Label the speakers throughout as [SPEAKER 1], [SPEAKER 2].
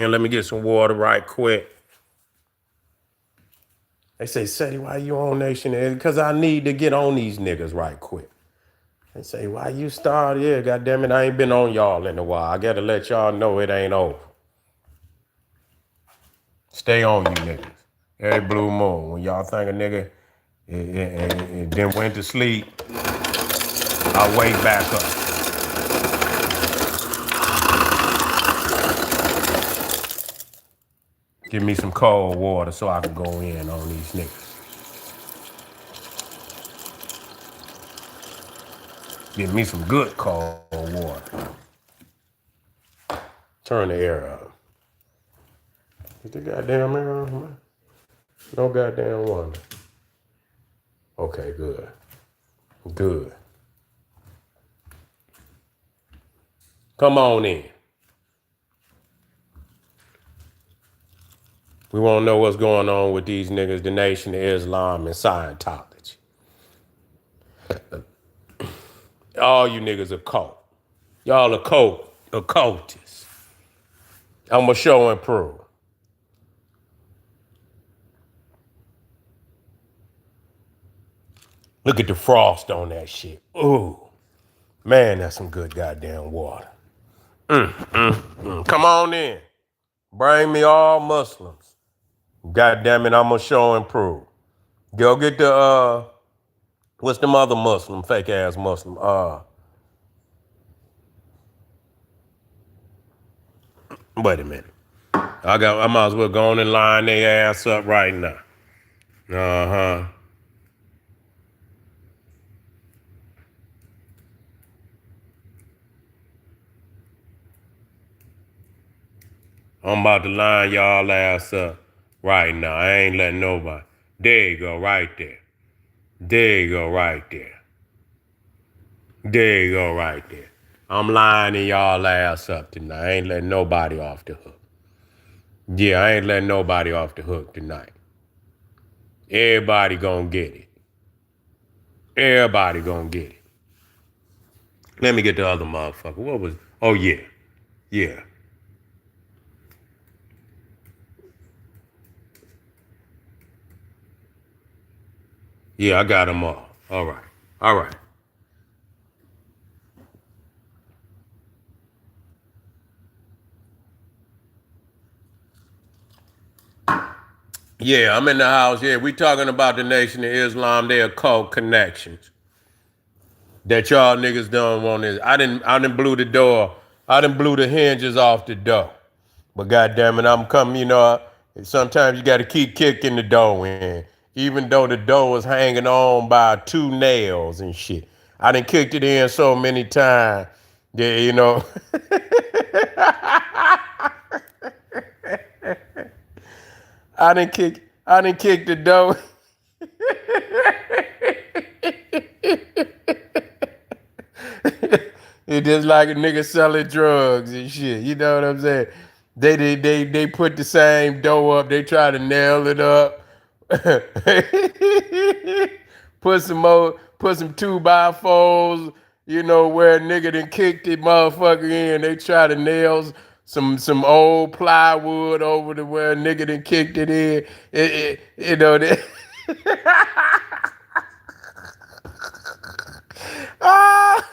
[SPEAKER 1] Let me get some water right quick. They say, SETI, why you on Nation? Because I need to get on these niggas right quick. They say, why you started? Yeah, goddamn it, I ain't been on y'all in a while. I gotta let y'all know it ain't over. Stay on you niggas. Every blue moon. When y'all think a nigga then went to sleep, I wake back up. Give me some cold water so I can go in on these niggas. Give me some good cold water. Turn the air up. Is the goddamn air on, man? No goddamn wonder. Okay, good. Good. Come on in. We want to know what's going on with these niggas, the Nation of Islam and Scientology. All you niggas are cult. Y'all are occultists. I'm going to show and prove. Look at the frost on that shit. Ooh. Man, that's some good goddamn water. Come on in. Bring me all Muslims. God damn it, I'm going to show and prove. Go get the, what's the other Muslim, fake ass Muslim? Wait a minute. I might as well go on and line their ass up right now. Uh-huh. I'm about to line y'all ass up right now. I ain't letting nobody. There you go, right there. There you go, right there. There you go, right there. I'm lining y'all ass up tonight. I ain't letting nobody off the hook. Yeah, I ain't letting nobody off the hook tonight. Everybody gonna get it. Everybody gonna get it. Let me get the other motherfucker. What was? Oh yeah, yeah, yeah. I got them all. All right, all right. Yeah, I'm in the house. Yeah, we talking about the Nation of Islam, their occult connections. That y'all niggas done want this. I didn't blew the door. I didn't blew the hinges off the door. But goddamn it, I'm coming, sometimes you gotta keep kicking the door in. Even though the door was hanging on by 2 nails and shit. I done kicked it in so many times. Yeah, I done kick the door. It's just like a nigga selling drugs and shit. You know what I'm saying? They put the same dough up. They try to nail it up. Put some 2x4s. Where a nigga done kicked the motherfucker in. They try to nail some old plywood over to where a nigga done kicked it in. They, ah.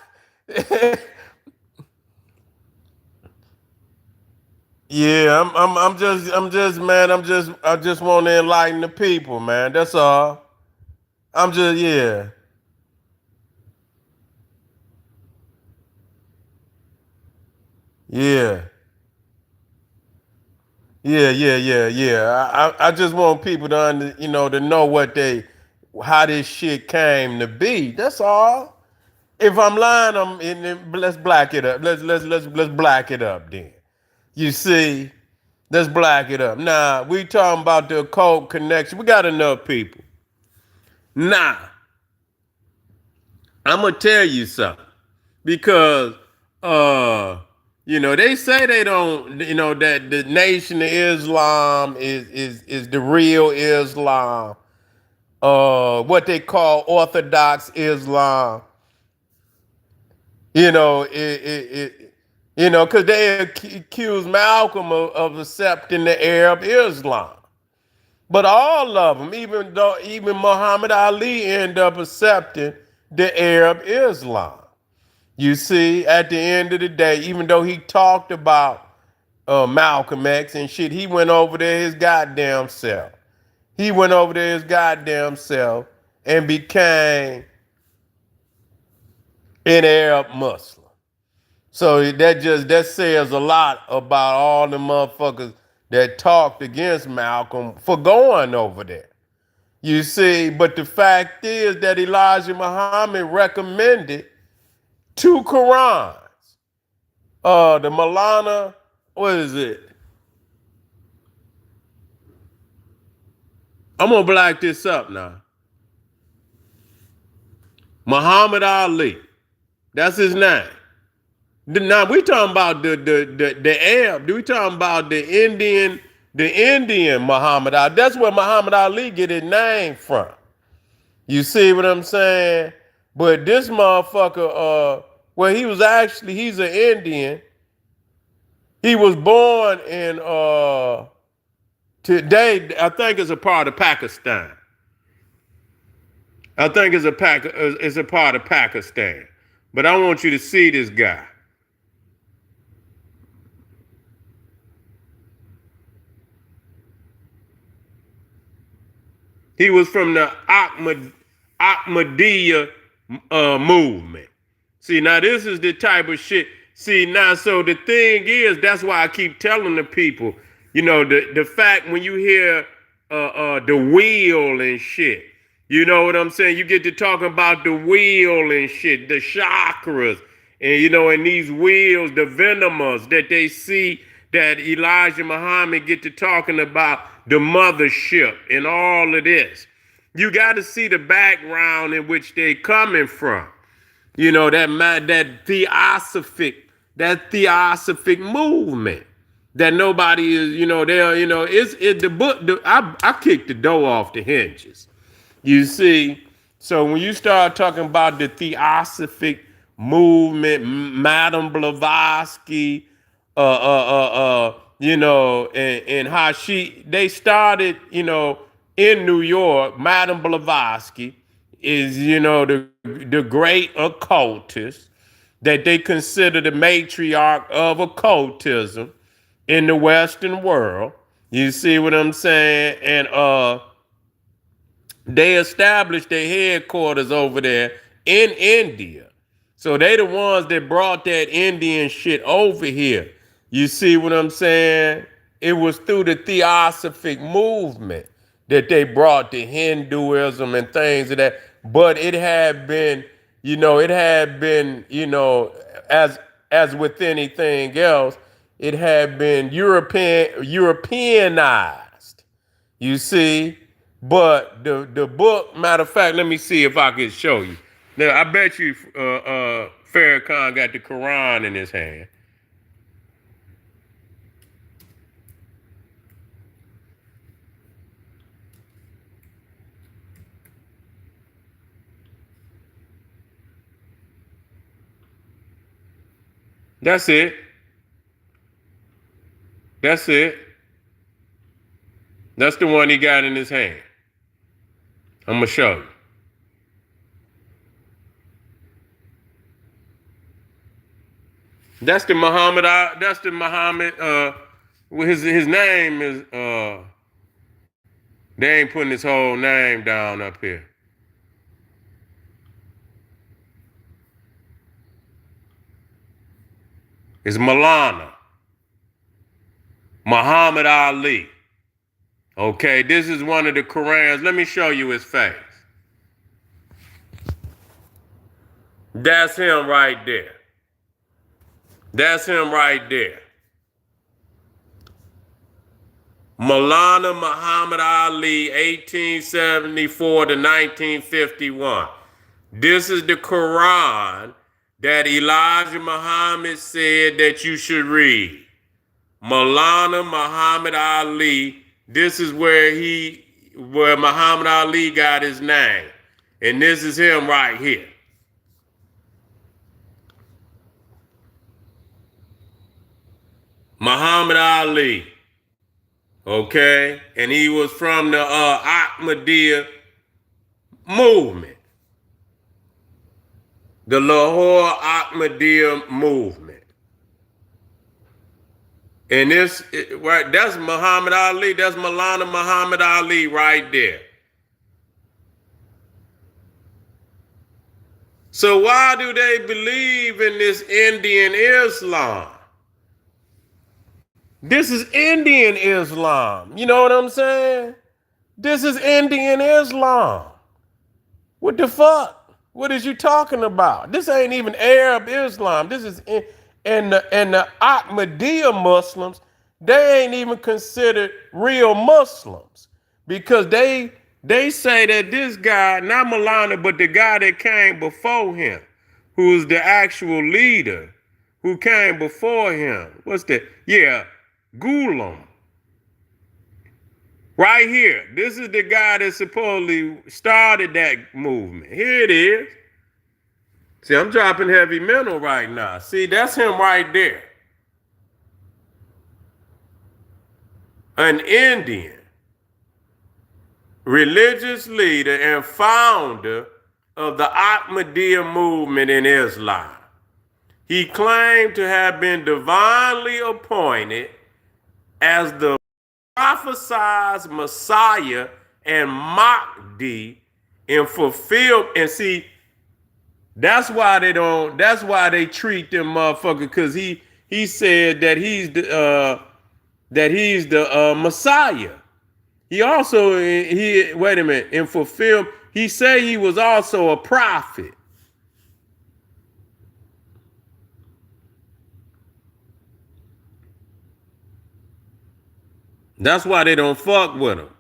[SPEAKER 1] Yeah, I just want to enlighten the people, man. That's all. Yeah, yeah, yeah. I just want people to to know how this shit came to be. That's all. If I'm lying, let's black it up. Let's black it up then. You see, let's black it up. Nah, we talking about the occult connection. We got enough people. Nah, I'm gonna tell you something because they say they don't that the Nation of Islam is the real Islam, what they call Orthodox Islam. You know it, it, it You know, because they accused Malcolm of accepting the Arab Islam. But all of them, even Muhammad Ali ended up accepting the Arab Islam. You see, at the end of the day, even though he talked about Malcolm X and shit, he went over there his goddamn self. He went over there his goddamn self and became an Arab Muslim. So that says a lot about all the motherfuckers that talked against Malcolm for going over there. You see, but the fact is that Elijah Muhammad recommended two Qurans. The Malana, what is it? I'm gonna black this up now. Muhammad Ali. That's his name. Now we talking about the Arab. We talking about the Indian Muhammad Ali. That's where Muhammad Ali get his name from. You see what I'm saying? But this motherfucker, well, he's an Indian. He was born in today, I think it's a part of Pakistan. I think it's a part of Pakistan. But I want you to see this guy. He was from the Ahmadiyya movement. See, now this is the type of shit. See, now, so the thing is, that's why I keep telling the people, you know, the fact when you hear the wheel and shit, you know what I'm saying? You get to talking about the wheel and shit, the chakras, and, you know, and these wheels, the venomas that they see that Elijah Muhammad get to talking about the mothership and all of this. You got to see the background in which they coming from. You know, that theosophic movement that nobody is, you know, it's the book. I kicked the door off the hinges. You see, so when you start talking about the theosophic movement, Madame Blavatsky, you know, and how they started, you know, in New York. Madame Blavatsky is, you know, the great occultist that they consider the matriarch of occultism in the Western world. You see what I'm saying? And they established their headquarters over there in India. So they the ones that brought that Indian shit over here. You see what I'm saying? It was through the theosophic movement that they brought the Hinduism and things of that. But it had been, you know, as with anything else, it had been Europeanized. You see? But the book, matter of fact, let me see if I can show you. Now, I bet you Farrakhan got the Quran in his hand. That's it. That's it. That's the one he got in his hand. I'm going to show you. That's the Muhammad. His name is. They ain't putting his whole name down up here. It's Malana. Muhammad Ali. Okay, this is one of the Qurans. Let me show you his face. That's him right there. That's him right there. Maulana Muhammad Ali, 1874 to 1951. This is the Quran that Elijah Muhammad said that you should read. Maulana Muhammad Ali, this is where Muhammad Ali got his name. And this is him right here. Muhammad Ali. Okay? And he was from the Ahmadiyya movement. The Lahore Ahmadiyya movement. And right, that's Muhammad Ali. That's Maulana Muhammad Ali right there. So why do they believe in this Indian Islam? This is Indian Islam. You know what I'm saying? This is Indian Islam. What the fuck? What is you talking about? This ain't even Arab Islam. This is and the Ahmadiyya Muslims, they ain't even considered real Muslims because they say that this guy, not Maulana, but the guy that came before him, who is the actual leader, who came before him. What's that? Yeah, Ghulam. Right here. This is the guy that supposedly started that movement. Here it is. See, I'm dropping heavy metal right now. See, that's him right there. An Indian religious leader and founder of the Ahmadiyya movement in Islam. He claimed to have been divinely appointed as the prophesied Messiah and Mahdi and fulfilled. And see, that's why they don't. That's why they treat them motherfucker, because he said that he's the Messiah. He also wait a minute, and fulfilled. He said he was also a prophet. That's why they don't fuck with him.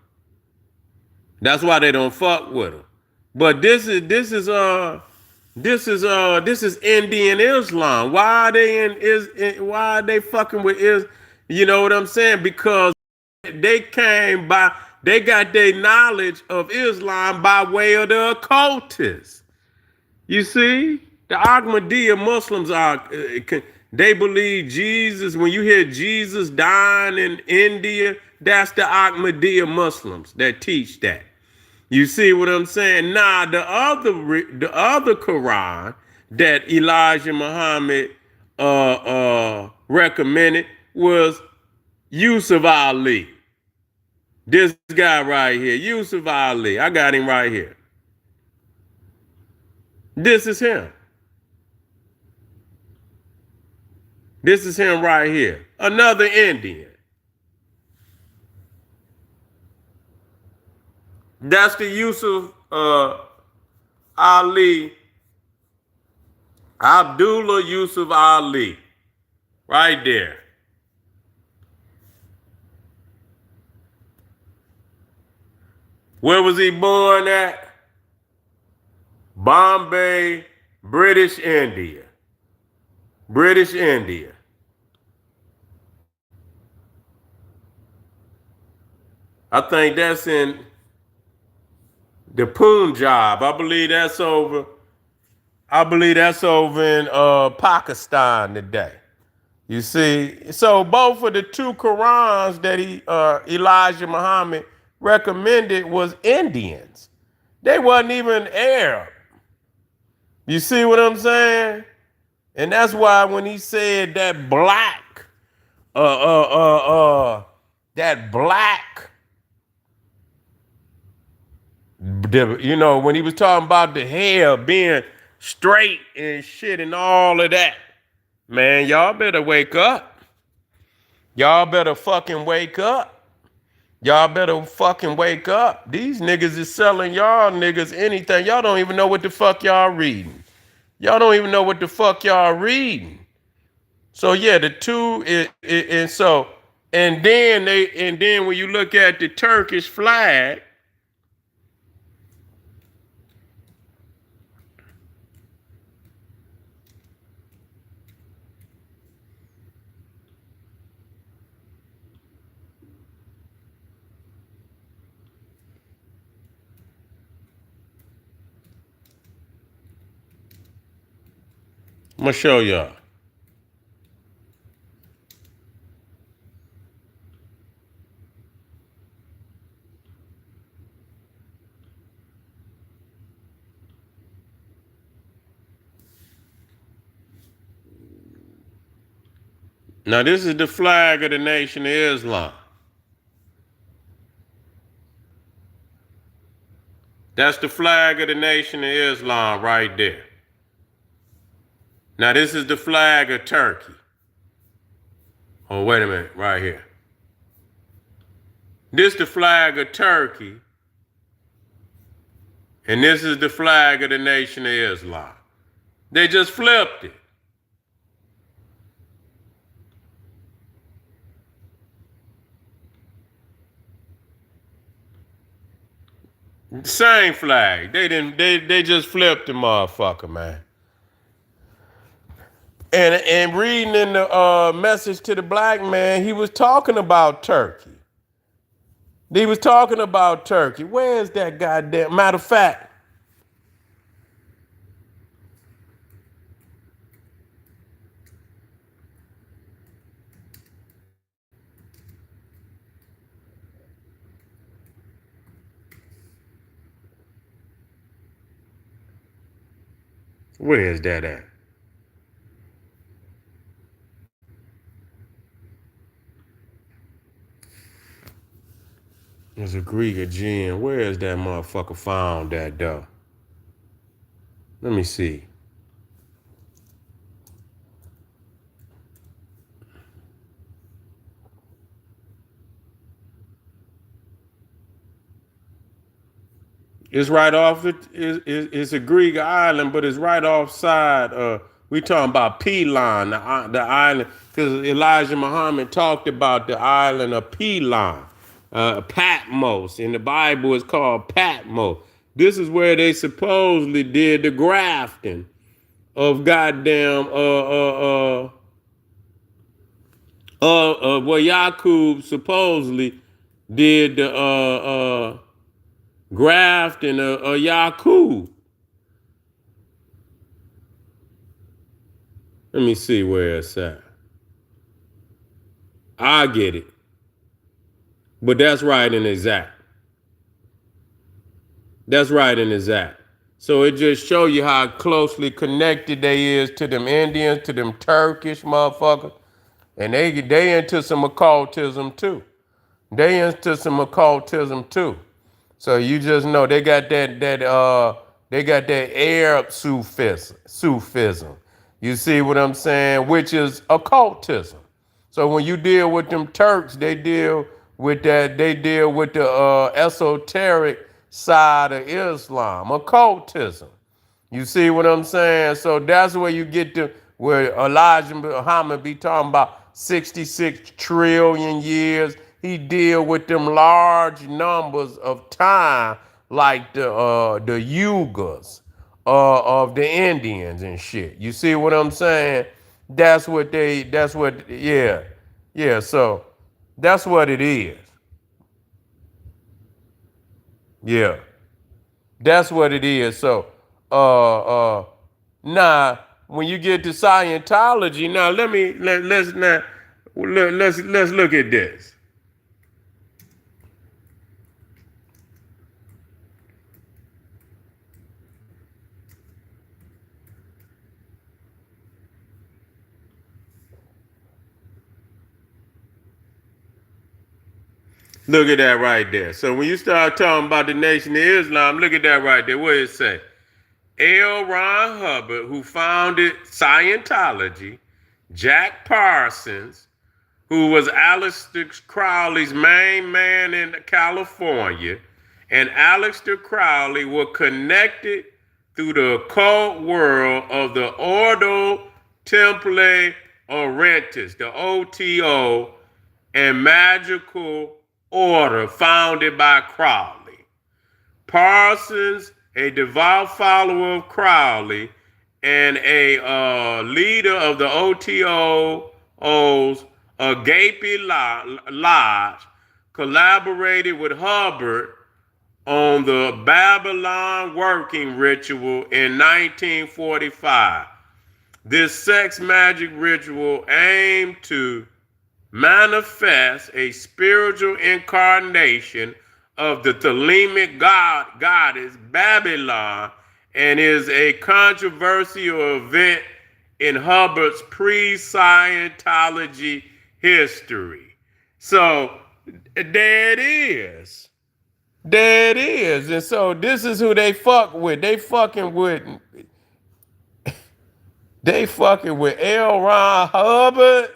[SPEAKER 1] That's why they don't fuck with him. But this is Indian Islam. Why are they why are they fucking with Islam? You know what I'm saying? Because they got their knowledge of Islam by way of the occultists. You see? The Ahmadiyya Muslims they believe Jesus. When you hear Jesus dying in India, that's the Ahmadiyya Muslims that teach that. You see what I'm saying? Nah, the other Quran that Elijah Muhammad recommended was Yusuf Ali. This guy right here, Yusuf Ali. I got him right here. This is him. This is him right here. Another Indian. That's the Yusuf Ali. Abdullah Yusuf Ali. Right there. Where was he born at? Bombay, British India. British India. I think that's in the Punjab. I believe that's over in Pakistan today. You see, so both of the two Qurans that Elijah Muhammad recommended was Indians. They wasn't even Arab. You see what I'm saying? And that's why when he said that black, you know, when he was talking about the hair being straight and shit and all of that, man, y'all better wake up. Y'all better fucking wake up. Y'all better fucking wake up. These niggas is selling y'all niggas anything. Y'all don't even know what the fuck y'all reading. Y'all don't even know what the fuck y'all reading. So yeah, the two and then when you look at the Turkish flag, I'm gonna show y'all. Now, this is the flag of the Nation of Islam. That's the flag of the Nation of Islam right there. Now, this is the flag of Turkey. Oh, wait a minute, right here. This is the flag of Turkey. And this is the flag of the Nation of Islam. They just flipped it. Same flag. They just flipped the motherfucker, man. And reading in the message to the black man, he was talking about Turkey. He was talking about Turkey. Where's that goddamn matter of fact? Where is that at? There's a Greek Aegean. Where is that motherfucker found at, though? Let me see. It's right off. It's a Greek island, but it's right offside. We talking about Pelan, the island, because Elijah Muhammad talked about the island of Pelan, Patmos. In the Bible, it's called Patmos. This is where they supposedly did the grafting of goddamn where Yaqub supposedly did the grafting of Yaqub. Let me see where it's at. I get it. But that's right and exact. That's right and exact. So it just show you how closely connected they is to them Indians, to them Turkish motherfuckers. And they into some occultism too. They into some occultism too. So you just know they got that Arab Sufism. You see what I'm saying? Which is occultism. So when you deal with them Turks, they deal with that. They deal with the esoteric side of Islam, occultism. You see what I'm saying? So that's where you get to where Elijah Muhammad be talking about 66 trillion years. He deal with them large numbers of time, like the Yugas of the Indians and shit. You see what I'm saying? Yeah. So that's what it is. Yeah, that's what it is. So, now when you get to Scientology, now let's look at this. Look at that right there. So when you start talking about the Nation of Islam, look at that right there. What it say? L. Ron Hubbard, who founded Scientology, Jack Parsons, who was Aleister Crowley's main man in California, and Aleister Crowley were connected through the occult world of the Ordo Temple Orientis, the OTO, and magical order founded by Crowley. Parsons, a devout follower of Crowley and a leader of the OTO's Agape Lodge, collaborated with Hubbard on the Babylon working ritual in 1945. This sex magic ritual aimed to manifest a spiritual incarnation of the Thelemic goddess Babylon, and is a controversial event in Hubbard's pre-Scientology history. So there it is. There it is. And so this is who they fuck with. They fucking with L. Ron Hubbard.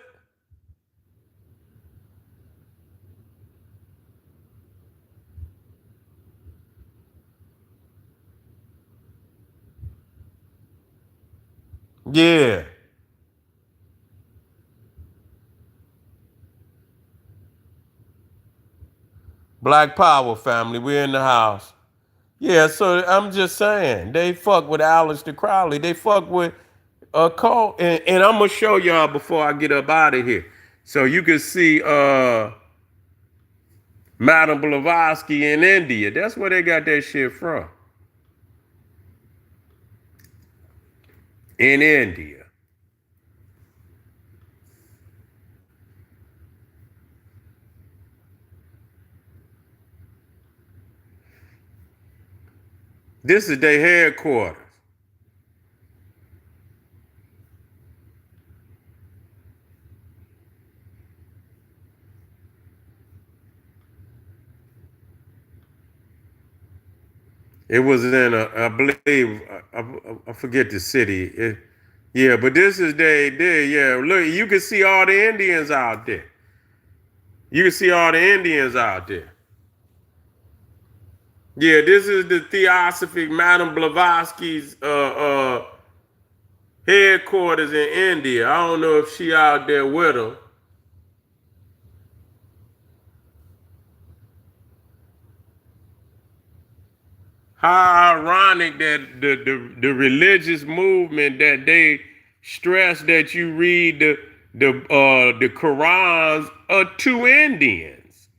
[SPEAKER 1] Yeah. Black Power family, we're in the house. Yeah, so I'm just saying, they fuck with Aleister Crowley. They fuck with Occult. And I'm going to show y'all before I get up out of here. So you can see Madame Blavatsky in India. That's where they got that shit from. In India. This is their headquarters. It was in, I believe, I forget the city. Yeah, but this is yeah. Look, you can see all the Indians out there. You can see all the Indians out there. Yeah, this is the Theosophic Madame Blavatsky's headquarters in India. I don't know if she out there with them. How ironic that the religious movement that they stress that you read the Qurans are two Indians,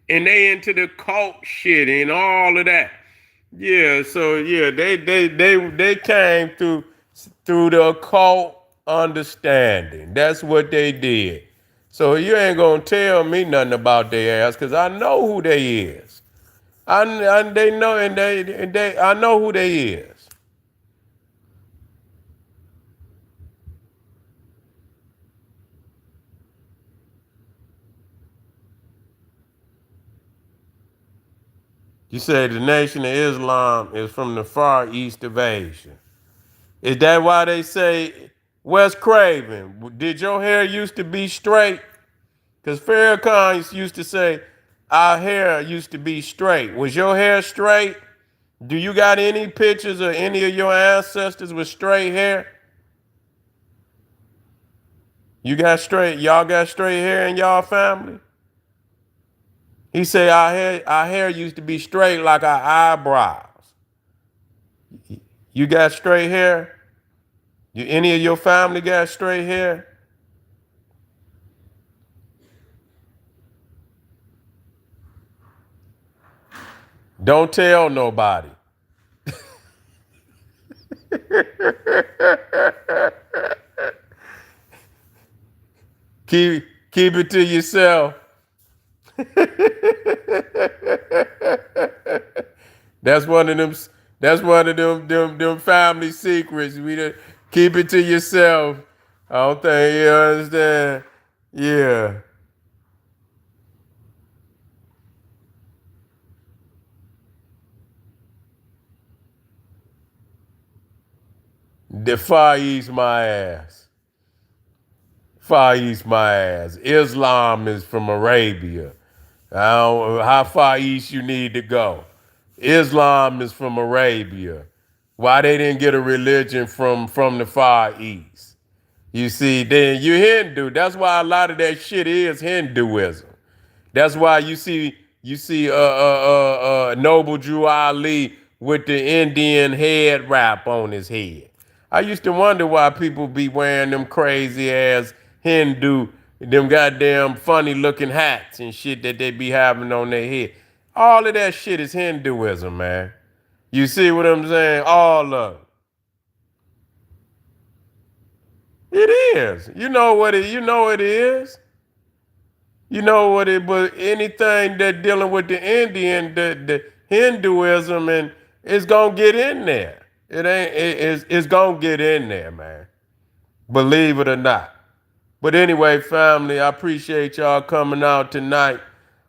[SPEAKER 1] and they into the cult shit and all of that. Yeah, so yeah, they came through the occult understanding. That's what they did. So you ain't gonna tell me nothing about their ass, cause I know who they is. They know, and they I know who they is. You say the Nation of Islam is from the far east of Asia. Is that why they say, Wes Craven, did your hair used to be straight? Because Farrakhan used to say, our hair used to be straight. Was your hair straight? Do you got any pictures of any of your ancestors with straight hair? Y'all got straight hair in y'all family? He said our hair used to be straight like our eyebrows. You got straight hair? Any of your family got straight hair? Don't tell nobody. Keep it to yourself. That's one of them. That's one of them family secrets. Keep it to yourself. I don't think you understand. Yeah. The Far East my ass. Far East my ass. Islam is from Arabia. I don't know how far east you need to go. Islam is from Arabia. Why they didn't get a religion from the Far East? You see, then you Hindu. That's why a lot of that shit is Hinduism. That's why you see Noble Drew Ali with the Indian head wrap on his head. I used to wonder why people be wearing them crazy ass Hindu, them goddamn funny looking hats and shit that they be having on their head. All of that shit is Hinduism, man. You see what I'm saying? All of it. It is. You know it is. You know what it, but anything that dealing with the Indian, the Hinduism, and it's gonna get in there. It's gonna get in there, man. Believe it or not. But anyway, family, I appreciate y'all coming out tonight.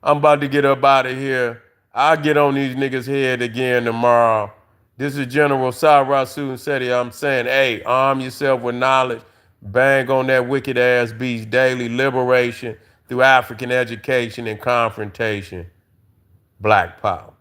[SPEAKER 1] I'm about to get up out of here. I'll get on these niggas' head again tomorrow. This is General Sarasu and SETI. I'm saying, hey, arm yourself with knowledge. Bang on that wicked ass beast daily. Liberation through African education and confrontation. Black power.